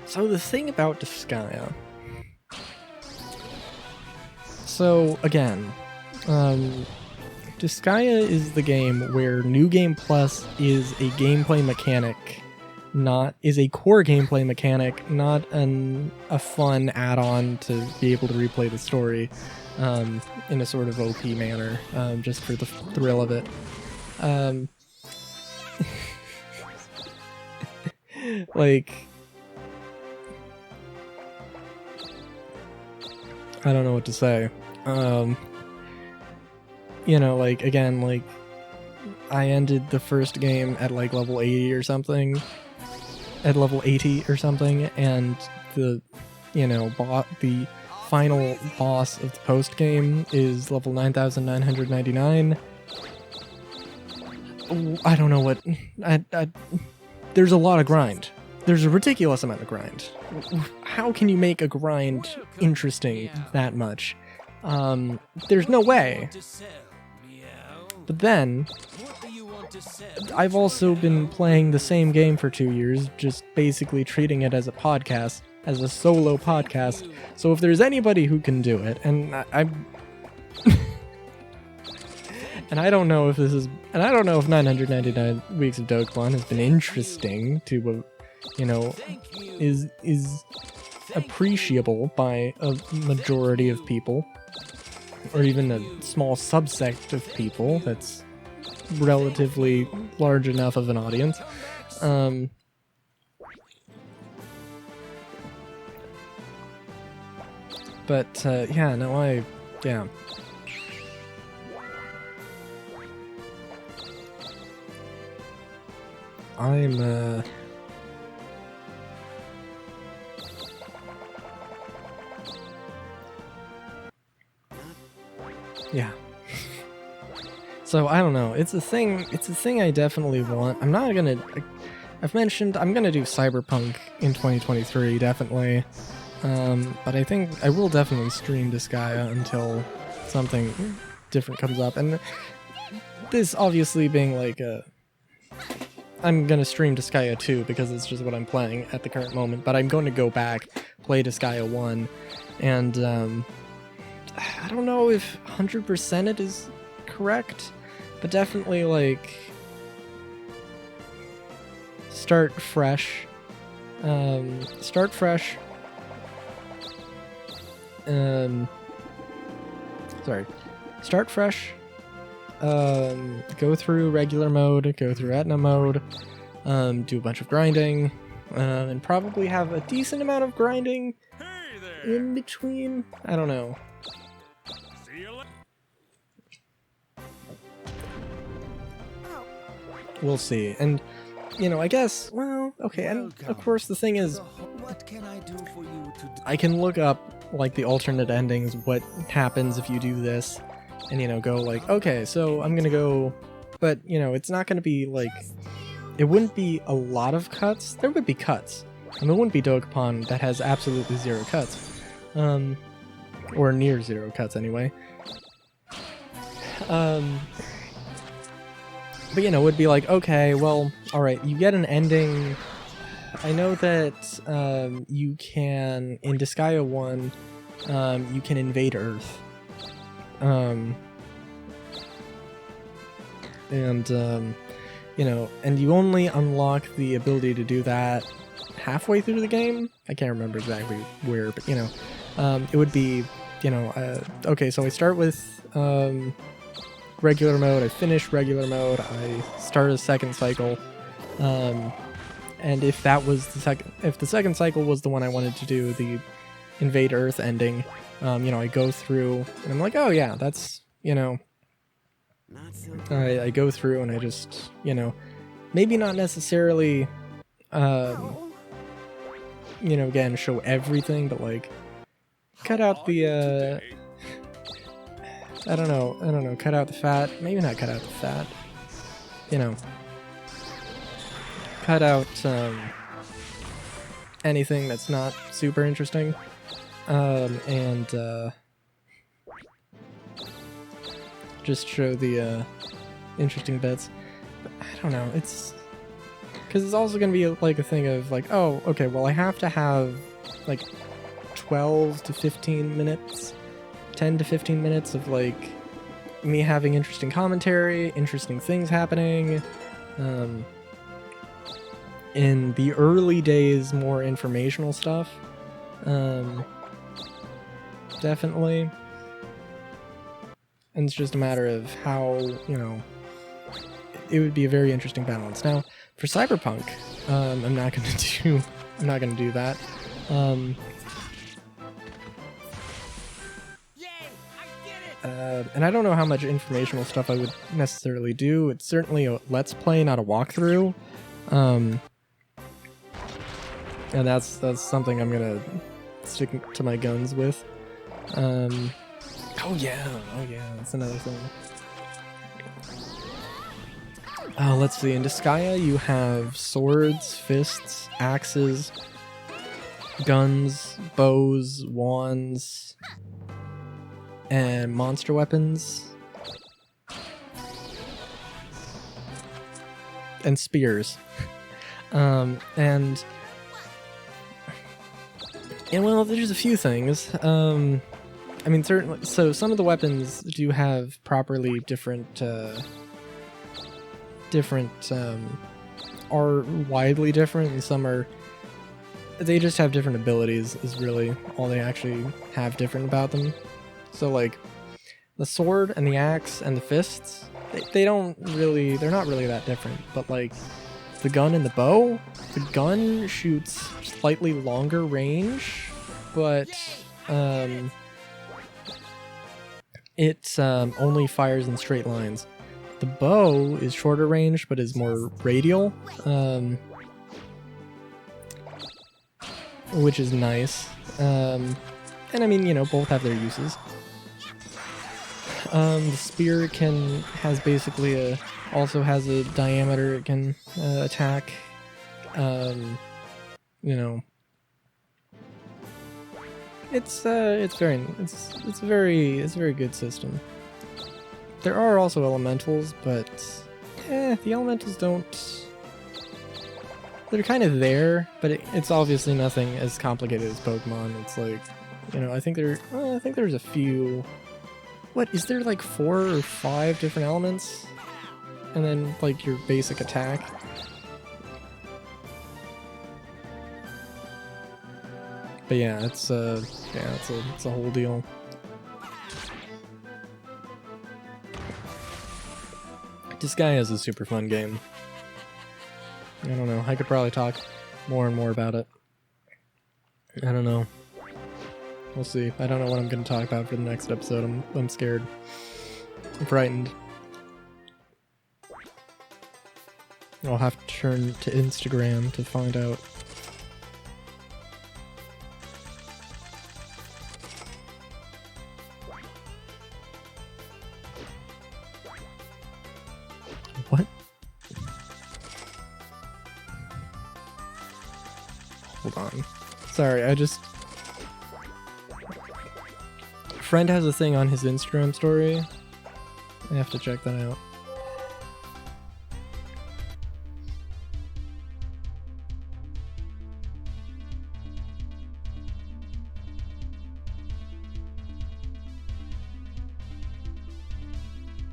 So the thing about Disgaea. So again, Disgaea is the game where New Game Plus is a gameplay mechanic, is a core gameplay mechanic, not a fun add-on to be able to replay the story in a sort of OP manner, just for the thrill of it. Like, I don't know what to say. You know, like, again, like, I ended the first game at like level 80 or something, and the, you know, the final boss of the post game is level 9,999. I don't know what, there's a lot of grind. There's a ridiculous amount of grind. How can you make a grind interesting that much? There's no way. But then, I've also been playing the same game for 2 years, just basically treating it as a podcast, as a solo podcast. So if there's anybody who can do it, and and I don't know if 999 weeks of Dokapon has been interesting to, you know, is appreciable by a majority of people, or even a small subsect of people that's relatively large enough of an audience. But yeah, no, yeah. I'm yeah. So I don't know. It's a thing I definitely want. I've mentioned I'm gonna do Cyberpunk in 2023, definitely. But I think I will definitely stream Disgaea until something different comes up. And this obviously being like I'm gonna stream Disgaea 2 because it's just what I'm playing at the current moment. But I'm going to go back, play Disgaea 1, and I don't know if 100% it is correct, but definitely like start fresh. Start fresh. Start fresh. Go through regular mode, go through Etna mode, do a bunch of grinding, and probably have a decent amount of grinding in between. I don't know. We'll see. And, you know, I guess, well, okay, and of course the thing is, I can look up, like, the alternate endings, what happens if you do this, and, you know, go like, okay, so I'm gonna go, but, you know, it's not gonna be, like, it wouldn't be a lot of cuts. There would be cuts. I mean, it wouldn't be Dokapon that has absolutely zero cuts. Or near zero cuts, anyway. But, you know, it would be like, okay, well, alright, you get an ending. I know that you can, in Disgaea 1, you can invade Earth. You know, and you only unlock the ability to do that halfway through the game. I can't remember exactly where, but, you know, it would be, you know, okay, so I start with regular mode, I finish regular mode, I start a second cycle, and if that was if the second cycle was the one I wanted to do, the Invade Earth ending, you know, I go through, and I'm like, oh yeah, that's, you know, I go through and I just, you know, maybe not necessarily, you know, again, show everything, but like, cut out the, I don't know, cut out the fat, maybe not cut out the fat, you know, cut out, anything that's not super interesting, and, just show the, interesting bits. But I don't know, because it's also going to be like a thing of like, oh, okay, well I have to have like 12 to 15 minutes, 10 to 15 minutes of like me having interesting commentary, interesting things happening. In the early days, more informational stuff. Definitely. And it's just a matter of how, you know, it would be a very interesting balance. Now, for Cyberpunk, I'm not gonna do that. And I don't know how much informational stuff I would necessarily do. It's certainly a let's play, not a walkthrough. And that's something I'm gonna stick to my guns with. Oh yeah, that's another thing. Let's see, in Disgaea you have swords, fists, axes, guns, bows, wands, and monster weapons. And spears. And well, there's a few things. I mean, certainly, so some of the weapons do have properly different, are widely different, and some are, they just have different abilities, is really all they actually have different about them. So, like, the sword and the axe and the fists, they're not really that different, but, like, the gun and the bow, the gun shoots slightly longer range, but, it only fires in straight lines. The bow is shorter range, but is more radial, which is nice. And I mean, you know, both have their uses. The spear also has a diameter it can attack. You know, it's a very good system. There are also elementals, but the elementals don't. They're kind of there, but it's obviously nothing as complicated as Pokemon. It's like, you know, I think there's a few. What is there, like 4 or 5 different elements, and then like your basic attack. But yeah, it's a whole deal. Disgaea is a super fun game. I don't know, I could probably talk more and more about it. I don't know. We'll see. I don't know what I'm going to talk about for the next episode. I'm scared. I'm frightened. I'll have to turn to Instagram to find out. What? Hold on. Sorry, Friend has a thing on his Instagram story. I have to check that out.